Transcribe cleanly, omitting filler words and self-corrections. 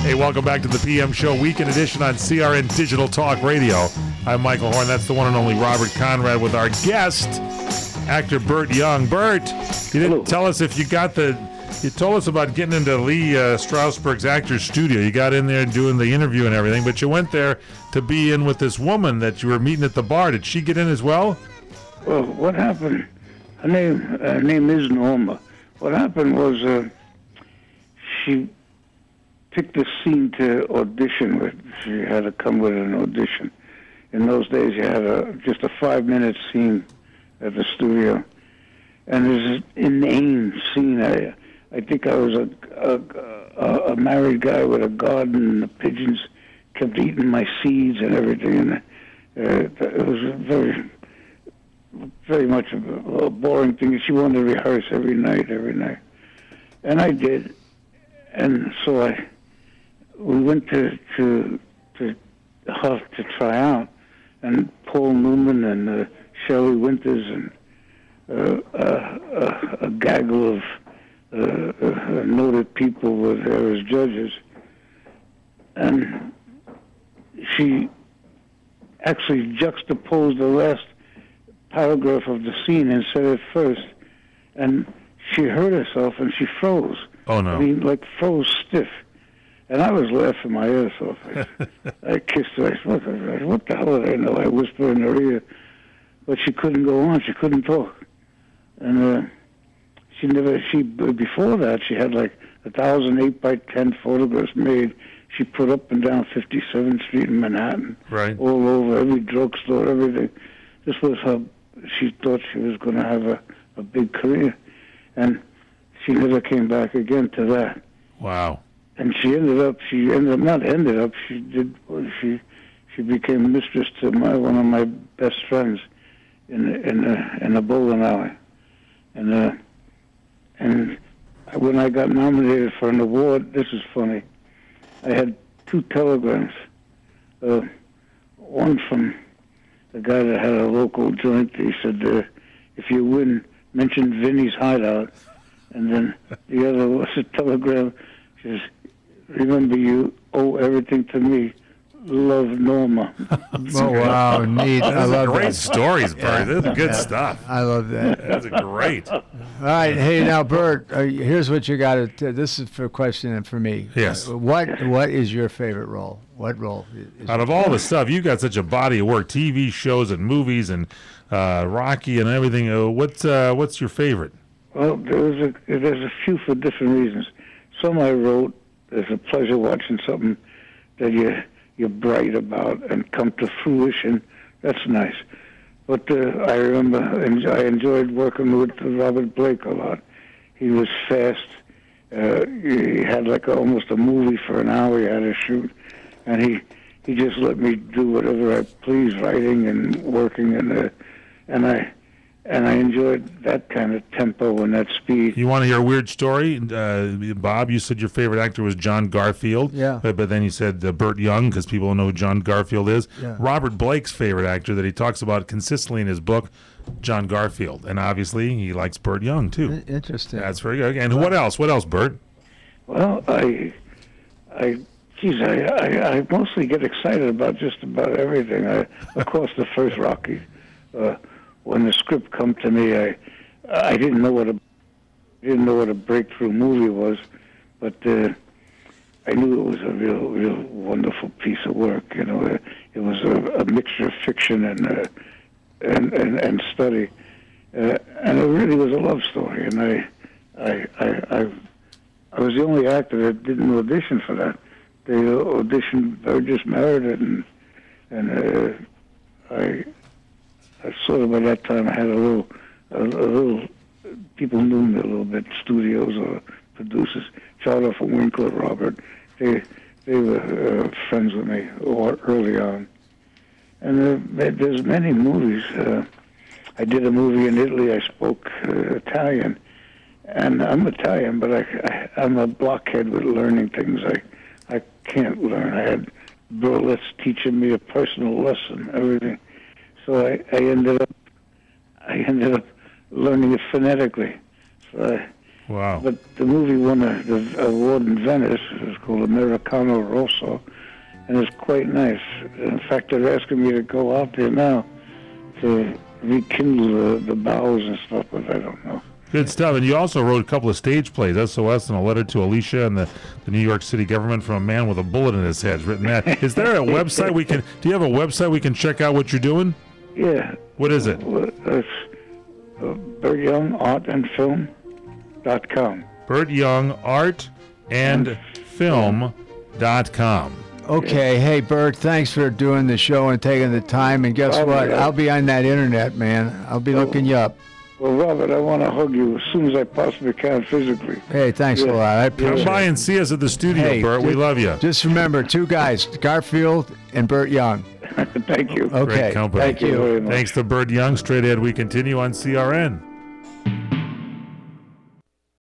Hey, welcome back to the PM Show, Weekend Edition on CRN Digital Talk Radio. I'm Michael Horn. That's the one and only Robert Conrad with our guest, actor Burt Young. Burt, you didn't tell us if you got the... You told us about getting into Lee Strasberg's Actors Studio. You got in there and doing the interview and everything, but you went there to be in with this woman that you were meeting at the bar. Did she get in as well? Well, what happened, her name is Norma. What happened was she picked a scene to audition with. She had to come with an audition. In those days, you had just a 5-minute scene at the studio. And there's an inane scene. I think I was a married guy with a garden, and the pigeons kept eating my seeds and everything. And it was very much a boring thing. She wanted to rehearse every night. And I did. And so we went to Huff to try out. And Paul Newman and Shelley Winters and a gaggle of noted people were there as judges. And she actually juxtaposed the last paragraph of the scene and said it first. And she hurt herself and she froze. Oh, no. I mean, like froze stiff. And I was laughing my ass off. I kissed her. I said, what the hell did I know? I whispered in her ear. But she couldn't go on. She couldn't talk. And before that, she had like 1,000 8x10 photographs made. She put up and down 57th Street in Manhattan. Right. All over, every drugstore, everything. This was how she thought she was going to have a big career. And she never came back again to that. Wow. And she became mistress to one of my best friends in a bowling alley. And when I got nominated for an award, this is funny, I had 2 telegrams. One from the guy that had a local joint. He said, if you win, mention Vinny's Hideout. And then the other was a telegram. She says, remember, you owe everything to me. Love, Norma. Oh, wow, neat. I love great that. stories, Bert. Those are good stuff. I love that. That's great. All right, hey, now, Bert, here's what you got to. This is for a question and for me. Yes. What is your favorite role? What role? Out of all the stuff, you got such a body of work, TV shows and movies and Rocky and everything. What's your favorite? Well, there's a few for different reasons. Some I wrote. There's a pleasure watching something that you're bright about and come to fruition. That's nice. But I remember I enjoyed working with Robert Blake a lot. He was fast. He had like almost a movie for an hour he had to shoot. And he just let me do whatever I pleased, writing and working. And I enjoyed that kind of tempo and that speed. You want to hear a weird story? Bob, you said your favorite actor was John Garfield. Yeah. But then you said Burt Young, because people don't know who John Garfield is. Yeah. Robert Blake's favorite actor that he talks about consistently in his book, John Garfield. And obviously, he likes Burt Young, too. Interesting. That's very good. And what else? What else, Burt? Well, I mostly get excited about just about everything. Of course, the first Rocky. When the script come to me, I didn't know what a breakthrough movie was, but I knew it was a real wonderful piece of work. You know, it was a mixture of fiction and study, and it really was a love story. And I was the only actor that didn't audition for that. They auditioned Burgess Meredith, and I sort of by that time I had a little people knew me a little bit, studios or producers. Charles and Winkler, Robert, they were friends with me early on. And there's many movies. I did a movie in Italy. I spoke Italian, and I'm Italian, but I'm a blockhead with learning things. I can't learn. I had burlesque teaching me a personal lesson, everything. So I ended up learning it phonetically. So Wow. But the movie won the award in Venice. It's called Americano Rosso, and it's quite nice. In fact, they're asking me to go out there now to rekindle the bowels and stuff, but I don't know. Good stuff. And you also wrote a couple of stage plays, SOS and A Letter to Alicia, and the New York City government from a man with a bullet in his head. Written that. Is there a website do you have a website we can check out what you're doing? Yeah. What is it? It's BurtYoungArtAndFilm.com. BurtYoungArtAndFilm.com. Okay, hey Bert, thanks for doing the show and taking the time. And guess what? I'll be on that internet, man. I'll be looking you up. Well, Robert, I want to hug you as soon as I possibly can physically. Hey, thanks a lot. I appreciate it. Come by and see us at the studio, Bert. We love you. Just remember, two guys, Garfield and Burt Young. Thank you. Okay. Great company. Thank you. Very much. Thanks to Burt Young. Straight ahead, we continue on CRN.